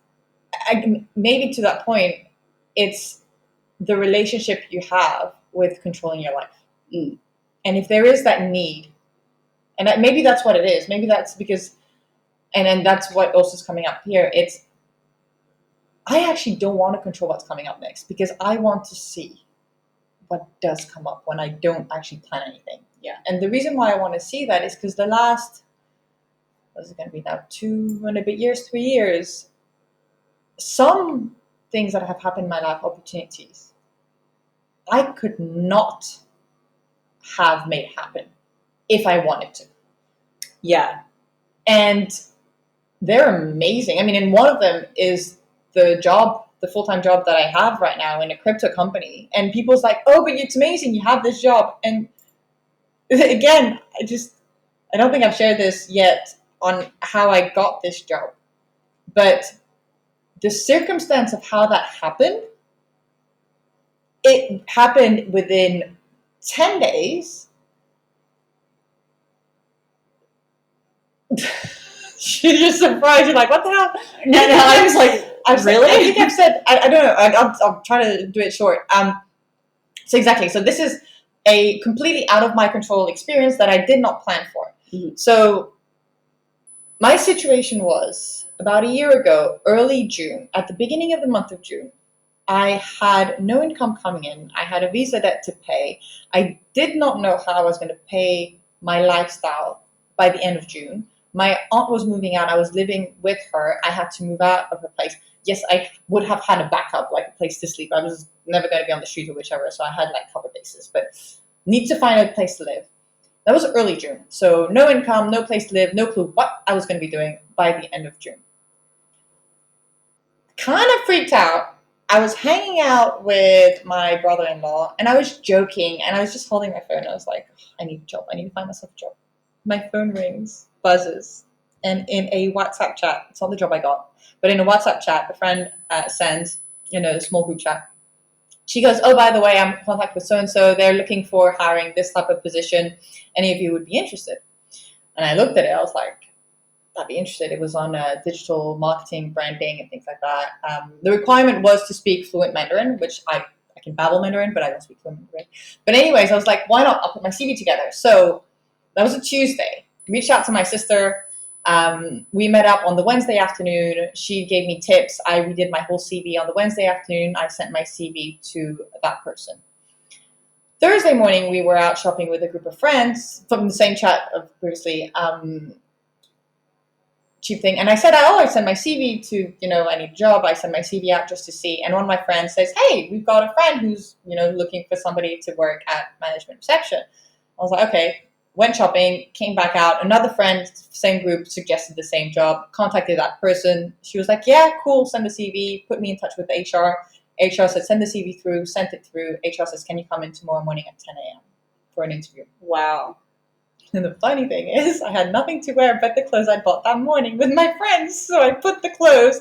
[SPEAKER 1] maybe to that point, it's the relationship you have with controlling your life. And if there is that need, and maybe that's what it is. Maybe that's because, and that's what also is coming up here. It's, I actually don't want to control what's coming up next because I want to see what does come up when I don't actually plan anything.
[SPEAKER 2] Yeah.
[SPEAKER 1] And the reason why I want to see that is because the last, what is it going to be now, 2 and a bit years, 3 years, some things that have happened in my life, opportunities, I could not have made happen if I wanted to.
[SPEAKER 2] Yeah.
[SPEAKER 1] And they're amazing. I mean, and one of them is the full-time job that I have right now in a crypto company. And people's like, oh, but it's amazing. You have this job. And again, I don't think I've shared this yet on how I got this job. But the circumstance of how that happened, it happened within 10 days. You're surprised. You're like, what the hell?
[SPEAKER 2] No, I was like, really?
[SPEAKER 1] I think I've said, I don't know. I'll try to do it short. So exactly. So this is a completely out of my control experience that I did not plan for.
[SPEAKER 2] Mm-hmm.
[SPEAKER 1] So my situation was about a year ago, early June, at the beginning of the month of June, I had no income coming in. I had a visa debt to pay. I did not know how I was going to pay my lifestyle by the end of June. My aunt was moving out. I was living with her. I had to move out of her place. Yes, I would have had a backup, like a place to sleep. I was never going to be on the street or whichever, so I had like cover bases. But need to find a place to live. That was early June. So no income, no place to live, no clue what I was going to be doing by the end of June. Kind of freaked out. I was hanging out with my brother-in-law, and I was joking, and I was just holding my phone. I was like, I need a job. I need to find myself a job. My phone rings, buzzes, and in a WhatsApp chat, it's not the job I got, but in a WhatsApp chat, a friend sends, a small group chat. She goes, oh, by the way, I'm in contact with so-and-so. They're looking for hiring this type of position. Any of you would be interested? And I looked at it. I was like, I'd be interested. It was on digital marketing, branding, and things like that. The requirement was to speak fluent Mandarin, which I can babble Mandarin, but I don't speak fluent Mandarin. But anyways, I was like, why not? I'll put my CV together. So that was a Tuesday. Reached out to my sister. We met up on the Wednesday afternoon. She gave me tips. I redid my whole CV on the Wednesday afternoon. I sent my CV to that person. Thursday morning, we were out shopping with a group of friends from the same chat of previously. Cheap thing. And I said, I send my CV to, I need a job. I send my CV out just to see. And one of my friends says, hey, we've got a friend who's, looking for somebody to work at management reception. I was like, okay, went shopping, came back out. Another friend, same group, suggested the same job, contacted that person. She was like, yeah, cool, send the CV, put me in touch with HR. HR said, send the CV through, sent it through. HR says, can you come in tomorrow morning at 10 a.m. for an interview?
[SPEAKER 2] Wow.
[SPEAKER 1] And the funny thing is, I had nothing to wear but the clothes I bought that morning with my friends. So I put the clothes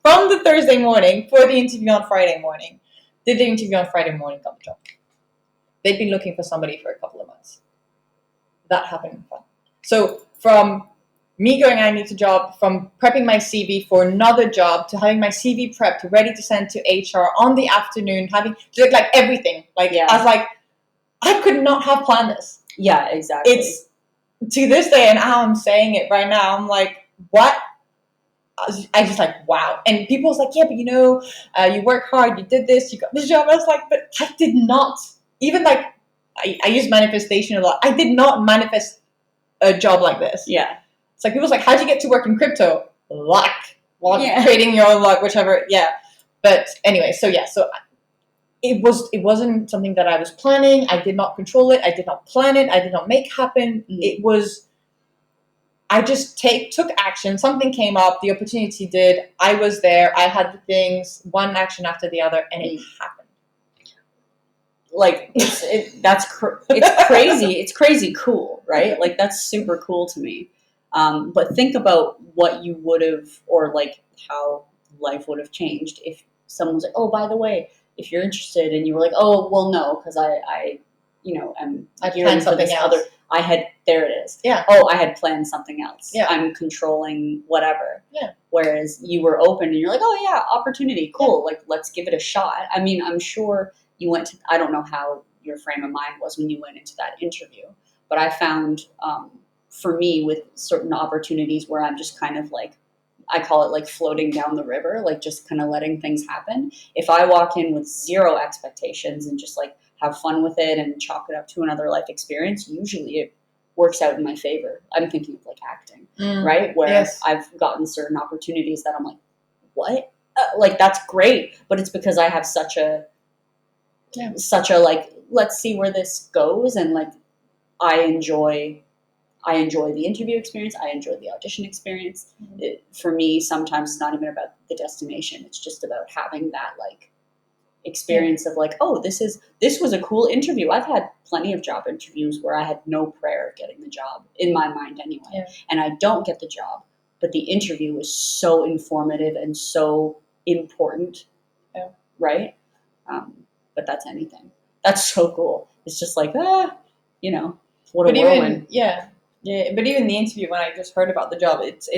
[SPEAKER 1] from the Thursday morning for the interview on Friday morning. Did the interview on Friday morning, got the job. They'd been looking for somebody for a couple of months. That happened. So from me going, I need a job, from prepping my CV for another job, to having my CV prepped, ready to send to HR on the afternoon, having to look like everything. I was like, I could not have planned this.
[SPEAKER 2] Yeah, exactly.
[SPEAKER 1] It's to this day, and how I'm saying it right now, I'm like, what? I just like, wow. And people's like, yeah, but you work hard, you did this, you got this job. I was like, but I did not. Even like, I use manifestation a lot. I did not manifest a job like this.
[SPEAKER 2] Yeah.
[SPEAKER 1] It's like, people's like, how'd you get to work in crypto? Luck. Well, creating your own luck, whichever. Yeah. But anyway, so it wasn't something that I was planning. I did not control it. I did not plan it. I did not make happen. It was, I just took action. Something came up. The opportunity did. I was there. I had the things, one action after the other, and it happened.
[SPEAKER 2] Like, it's crazy. It's crazy cool, right? Like, that's super cool to me. But think about what you would have, or like how life would have changed if someone was like, oh, by the way, if you're interested, and you were like, oh, well, no, because I
[SPEAKER 1] planned something else.
[SPEAKER 2] There it is.
[SPEAKER 1] Yeah.
[SPEAKER 2] Oh, I had planned something else.
[SPEAKER 1] Yeah.
[SPEAKER 2] I'm controlling whatever.
[SPEAKER 1] Yeah.
[SPEAKER 2] Whereas you were open and you're like, oh yeah, opportunity, cool. Yeah. Like, let's give it a shot. I mean, I'm sure you went to, I don't know how your frame of mind was when you went into that interview, but I found, for me, with certain opportunities where I'm just kind of like, I call it like floating down the river, like just kind of letting things happen. If I walk in with zero expectations and just like have fun with it and chalk it up to another life experience, usually it works out in my favor. I'm thinking of like acting, right? Where I've gotten certain opportunities that I'm like, what? Like, that's great. But it's because I have such a like, let's see where this goes. And like, I enjoy the interview experience. I enjoy the audition experience. For me, sometimes it's not even about the destination. It's just about having that like experience of like, oh, this was a cool interview. I've had plenty of job interviews where I had no prayer of getting the job, in my mind anyway. And I don't get the job, but the interview was so informative and so important. Right? But that's anything. That's so cool. It's just like, what a whirlwind.
[SPEAKER 1] But even the interview, when I just heard about the job, it's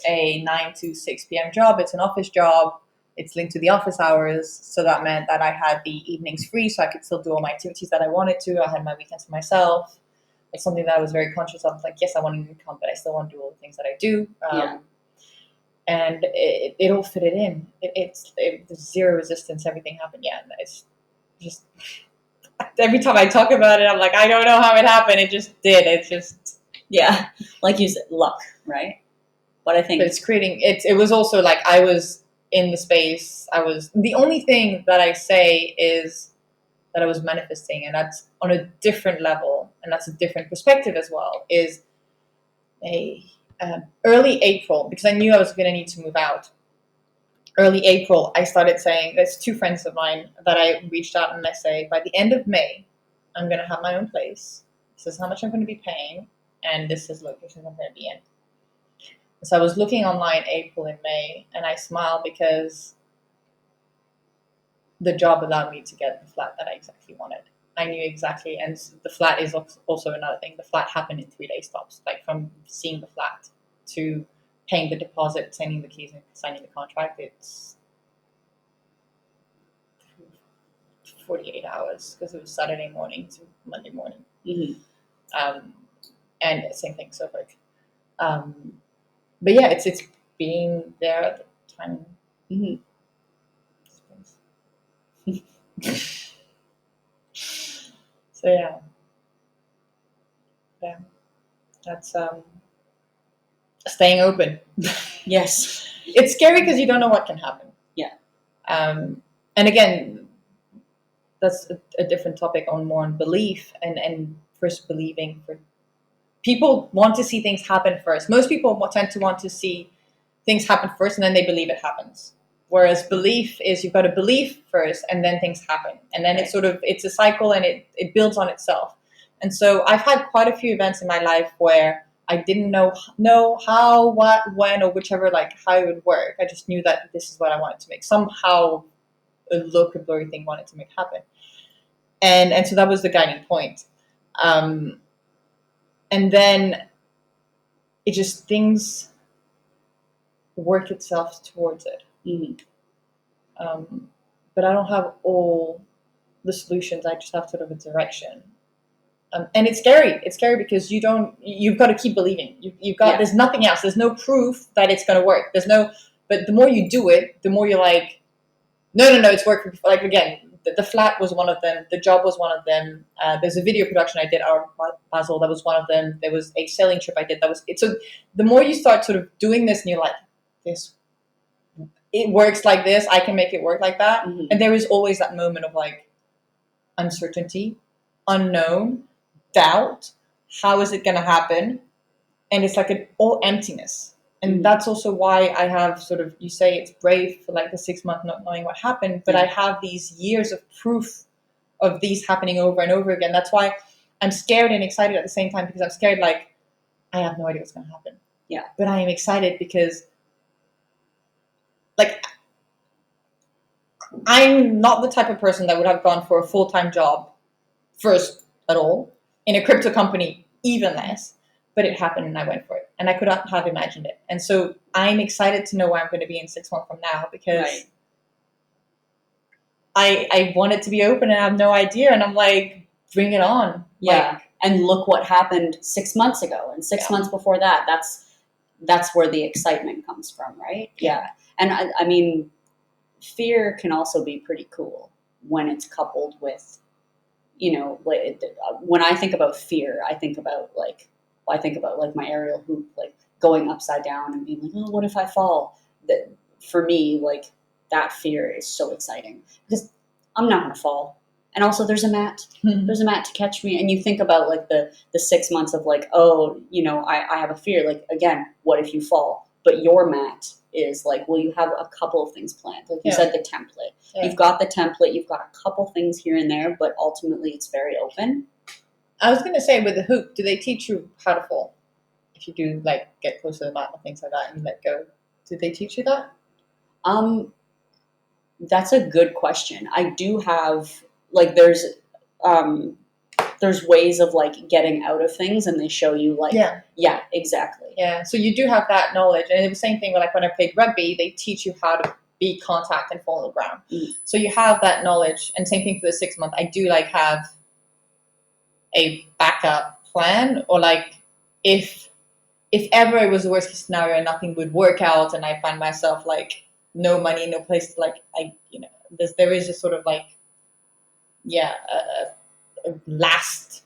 [SPEAKER 1] a 9 to 6 p.m. job. It's an office job. It's linked to the office hours. So that meant that I had the evenings free, so I could still do all my activities that I wanted to. I had my weekends to myself. It's something that I was very conscious of. Like, yes, I want an income, but I still want to do all the things that I do. And it all fitted in. There's zero resistance. Everything happened. Yeah, it's just... Every time I talk about it, I'm like, I don't know how it happened. It just did. It's just,
[SPEAKER 2] like you said, luck, right? But I think
[SPEAKER 1] it's creating. It was also like, I was in the space. The only thing that I say is that I was manifesting, and that's on a different level, and that's a different perspective as well. Is early April, because I knew I was going to need to move out. Early April, I started saying, there's two friends of mine that I reached out and I say, by the end of May, I'm going to have my own place. This is how much I'm going to be paying, and this is the location I'm going to be in. So I was looking online April and May, and I smiled because the job allowed me to get the flat that I exactly wanted. I knew exactly, and the flat is also another thing. The flat happened in 3-day stops, like from seeing the flat to paying the deposit, sending the keys, and signing the contract. It's 48 hours because it was Saturday morning to Monday morning. And same thing, so like, but yeah, it's being there at the time. So yeah, that's staying open.
[SPEAKER 2] Yes.
[SPEAKER 1] It's scary because you don't know what can happen.
[SPEAKER 2] Yeah.
[SPEAKER 1] And again, that's a different topic more on belief and first believing. For people want to see things happen first. Most people tend to want to see things happen first and then they believe it happens. Whereas belief is you've got to believe first and then things happen. And then it's a cycle and it builds on itself. And so I've had quite a few events in my life where I didn't know how, what, when, or whichever, like how it would work. I just knew that this is what I wanted to make. Somehow a blurry thing wanted to make happen. And so that was the guiding point. And then it just, things work itself towards it. But I don't have all the solutions. I just have sort of a direction. And it's scary. It's scary because you've got to keep believing. There's nothing else. There's no proof that it's going to work. But the more you do it, the more you're like, no, it's working. Like, again, the flat was one of them. The job was one of them. There's a video production I did, Art Basel, that was one of them. There was a sailing trip I did. That was it. So the more you start sort of doing this and you're like, it works like this, I can make it work like that.
[SPEAKER 2] Mm-hmm.
[SPEAKER 1] And there is always that moment of like uncertainty, unknown, doubt. How is it going to happen? And it's like an all emptiness. And that's also why I have sort of, you say it's brave for like the 6 months not knowing what happened, but I have these years of proof of these happening over and over again. That's why I'm scared and excited at the same time, because I'm scared like I have no idea what's going to happen.
[SPEAKER 2] Yeah.
[SPEAKER 1] But I am excited because like I'm not the type of person that would have gone for a full-time job first at all, in a crypto company even less. But it happened and I went for it. And I could not have imagined it. And so I'm excited to know where I'm going to be in 6 months from now, because I want it to be open and I have no idea. And I'm like, bring it on.
[SPEAKER 2] Yeah.
[SPEAKER 1] Like,
[SPEAKER 2] and look what happened 6 months ago and 6 months before that. That's where the excitement comes from, right? Yeah. And I mean, fear can also be pretty cool when it's coupled with, when I think about fear, I think about like my aerial hoop, like going upside down and being like, oh, what if I fall? That for me, like that fear is so exciting because I'm not going to fall. And also there's a mat, there's a mat to catch me. And you think about like the 6 months of like, oh, I have a fear. Like, again, what if you fall? But your mat is like, well, you have a couple of things planned. Like you said, the template. Yeah. You've got the template. You've got a couple things here and there, but ultimately it's very open.
[SPEAKER 1] I was going to say, with the hoop, do they teach you how to fall? If you do like get close to the mat and things like that and let go, did they teach you that?
[SPEAKER 2] That's a good question. I do have like there's ways of like getting out of things, and they show you like yeah, exactly.
[SPEAKER 1] Yeah, so you do have that knowledge, and it was the same thing with like when I played rugby, they teach you how to be contact and fall on the ground. So you have that knowledge, and same thing for the 6 month. I do like have a backup plan, or like if ever it was the worst case scenario and nothing would work out, and I find myself like no money, no place to like there is a sort of like a last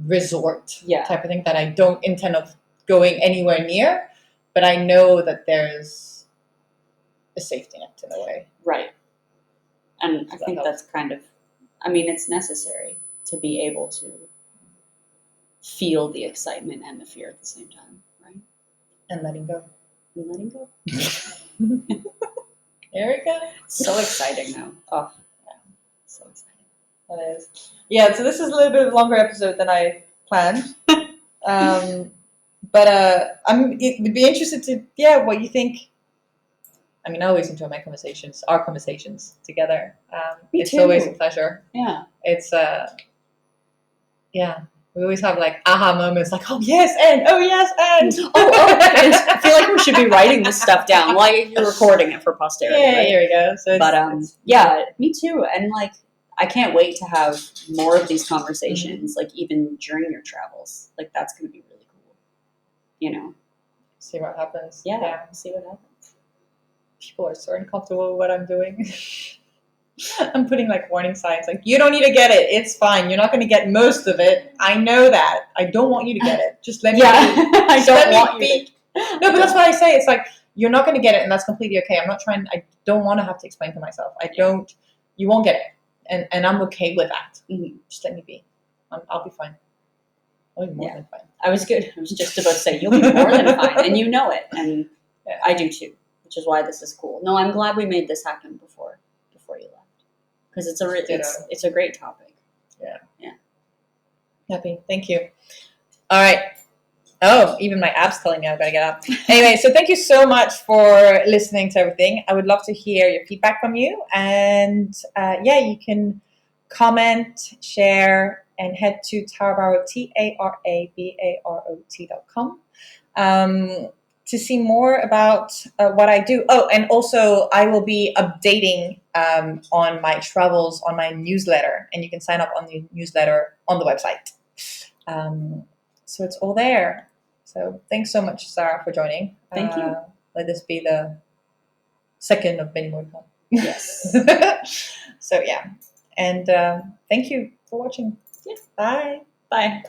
[SPEAKER 1] resort type of thing that I don't intend of going anywhere near, but I know that there's a safety net in a way.
[SPEAKER 2] Right. And I think that's kind of, I mean, it's necessary to be able to feel the excitement and the fear at the same time, right?
[SPEAKER 1] And letting go.
[SPEAKER 2] And letting go.
[SPEAKER 1] There we go.
[SPEAKER 2] So exciting now. Oh, yeah. So exciting.
[SPEAKER 1] That is. Yeah, so this is a little bit of a longer episode than I planned. But it'd be interested to, what you think. I mean, I always enjoy our conversations together. It's always a pleasure.
[SPEAKER 2] Yeah.
[SPEAKER 1] It's, we always have like aha moments, like, oh yes, and oh yes, and
[SPEAKER 2] I feel like we should be writing this stuff down while you're recording it for posterity.
[SPEAKER 1] Yeah,
[SPEAKER 2] right?
[SPEAKER 1] Here we go. So
[SPEAKER 2] me too. And like, I can't wait to have more of these conversations, like even during your travels. Like that's going to be really cool.
[SPEAKER 1] See what happens.
[SPEAKER 2] Yeah. See what happens.
[SPEAKER 1] People are so uncomfortable with what I'm doing. I'm putting like warning signs, like you don't need to get it. It's fine. You're not going to get most of it. I know that. I don't want you to get it. Just let me be.
[SPEAKER 2] I
[SPEAKER 1] Just
[SPEAKER 2] don't
[SPEAKER 1] let me
[SPEAKER 2] want
[SPEAKER 1] be.
[SPEAKER 2] you to.
[SPEAKER 1] No, but that's what I say. It's like you're not going to get it, and that's completely okay. I'm not trying. I don't want to have to explain to myself. I don't. You won't get it, and I'm okay with that. Just let me be. I'll be fine. I'll be more than fine.
[SPEAKER 2] I was good. I was just about to say you'll be more than fine, and you know it, and I do too. Which is why this is cool. No, I'm glad we made this happen before you left, because it's a great topic. Yeah.
[SPEAKER 1] Happy. Thank you. All right. Oh, even my app's telling me I've got to get up. Anyway, so thank you so much for listening to everything. I would love to hear your feedback from you. And you can comment, share, and head to Tarabarot, TARABAROT.com to see more about what I do. Oh, and also I will be updating on my travels on my newsletter. And you can sign up on the newsletter on the website. So it's all there. So thanks so much, Sarah, for joining.
[SPEAKER 2] Thank you.
[SPEAKER 1] Let this be the second of many more to come.
[SPEAKER 2] Yes.
[SPEAKER 1] So yeah. And thank you for watching.
[SPEAKER 2] Yeah.
[SPEAKER 1] Bye.
[SPEAKER 2] Bye.